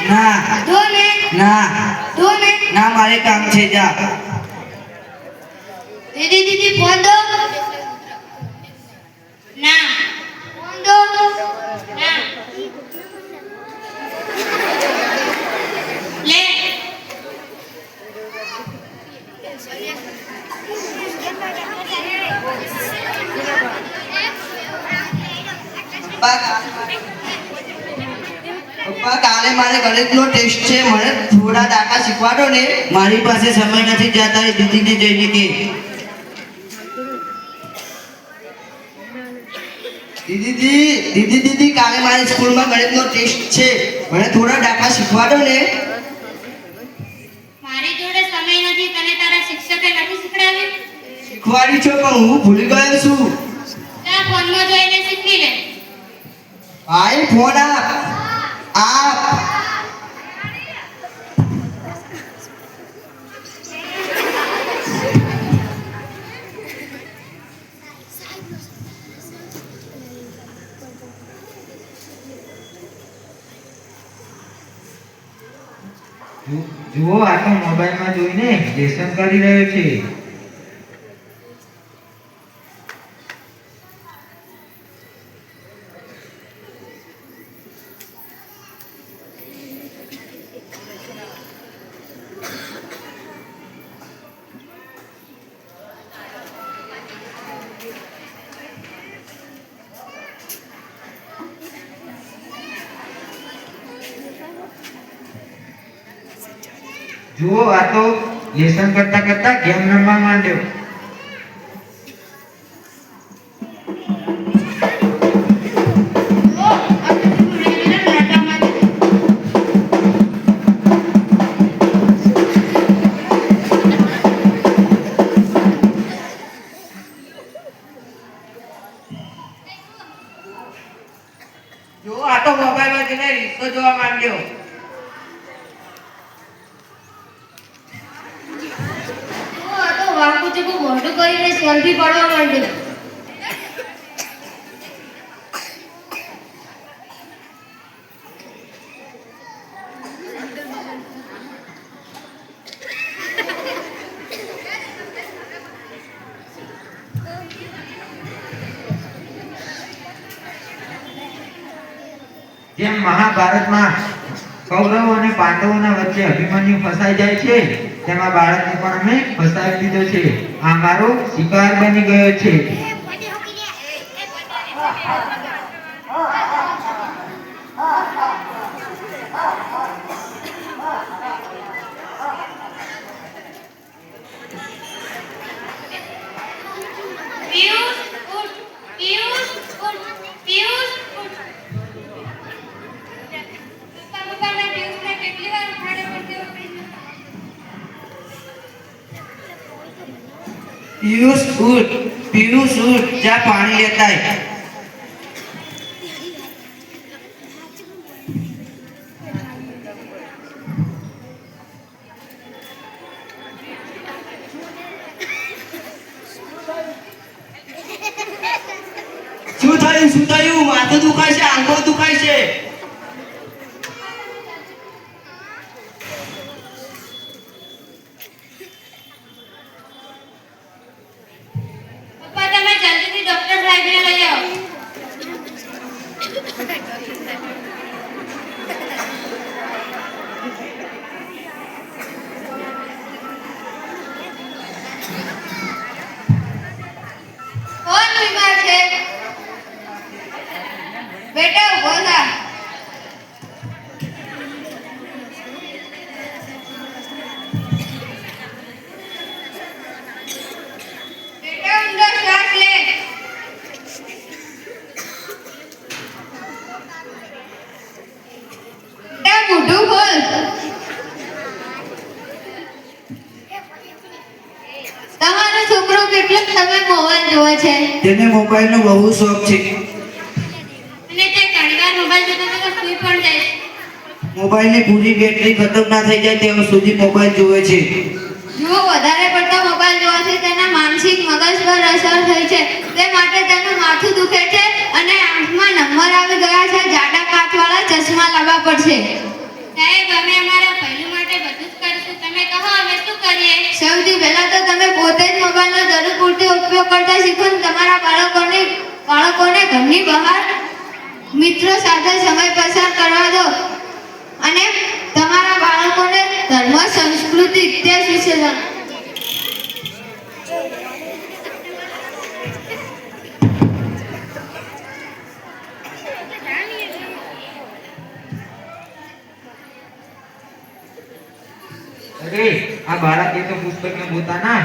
ના ધો ને ના ધો ને ના મારે કામ છે જા. દીદી દીદી ફોન દો ના ફોન દો ના લે પપ્પા કાલે મારે ગણિતનો ટેસ્ટ છે, મને થોડા દાખલા શીખવાડો ને. મારી પાસે સમય નથી, જા તારી દીદીને જઈને કે. દીદી કાલે મારી સ્કૂલમાં ગણિતનો ટેસ્ટ છે, મને થોડા દાખલા શીખવાડો ને. મારી જોડે સમય નથી, તને તારા શિક્ષકે નથી શીખડાવ્યું? શીખવાડી છો પણ હું ભૂલી ગયો છું. જા ફોનમાં જોઈને શીખી લે. ભાઈ ફોન આપ. જુઓ, આ તો મોબાઈલમાં જોઈને લેસન કરી રહ્યો છે. જુઓ, આ તો લેસન કરતા કરતા ગેમ રમવા માંડ્યો. જો આ તો મોબાઈલમાં જઈને રીલ્સો જોવા માંડ્યો. વાંકું ચૂકું મોઢું કરીને સેલ્ફી પાડવા માંડ્યો. જેમ મહાભારતમાં કૌરવો અને પાંડવોના વચ્ચે અભિમન્યુ ફસાઈ જાય છે, તેમાં બાળકને પણ અમે ફસાવી દીધો છે. આ મારો શિકાર બની ગયો છે. પિયુષ ઉઠ, પિયુષ ઉઠ, પિયુષ ઉઠ. પપ્પા મેં પિયુષને કેટલી વાર ઉઠાડ્યો પડતી હતી. પિયુષ ઉઠ, જા પાણી લેતા આય. શું થયું? માથું દુખાય છે, આંખો દુખાય છે. પપ્પા તમે જલ્દીથી ડોક્ટર સાહેબને લઈ આવો. કોણ બીમાર છે? બેટા ઉભો થા. બેટા ઊંડો શ્વાસ લે. બેટા મોઢું ખોલ. તમારો છોકરો કેટલો સમય મોબાઈલ જોવે છે? તેને મોબાઈલનો બહુ શોખ છે. અને તે ઘણીવાર મોબાઈલ જોતા જોતા સૂઈ પણ જાય છે. મોબાઈલની પૂરી બેટરી ખતમ ના થઈ જાય ત્યાં સુધી મોબાઈલ જોવે છે. જો વધારે પડતા મોબાઈલ જોવાથી તેના માનસિક મગજ પર અસર થઈ છે, તે માટે તેનું માથું દુખે છે અને આંખમાં નંબર આવી ગયા છે. જાડા કાચવાળા ચશ્મા લાવવા પડશે. સાહેબ અમે અમારા પહેલું માટે બધું જ કરીશું. તમે કહો અમે શું કરીએ? સૌથી પહેલા તો તમે પોતે જ મોબાઈલનો જરૂર પૂરતો ઉપયોગ કરતા શીખો ને તમારા બાળકોને ઘરની બહાર મિત્રો સાથે સમય પસાર કરવા દો અને તમારા બાળકોને ધર્મ, સંસ્કૃતિ, ઇતિહાસ વિશે જણાવો. અરે આ બાળકે તો પુસ્તકને પોતાના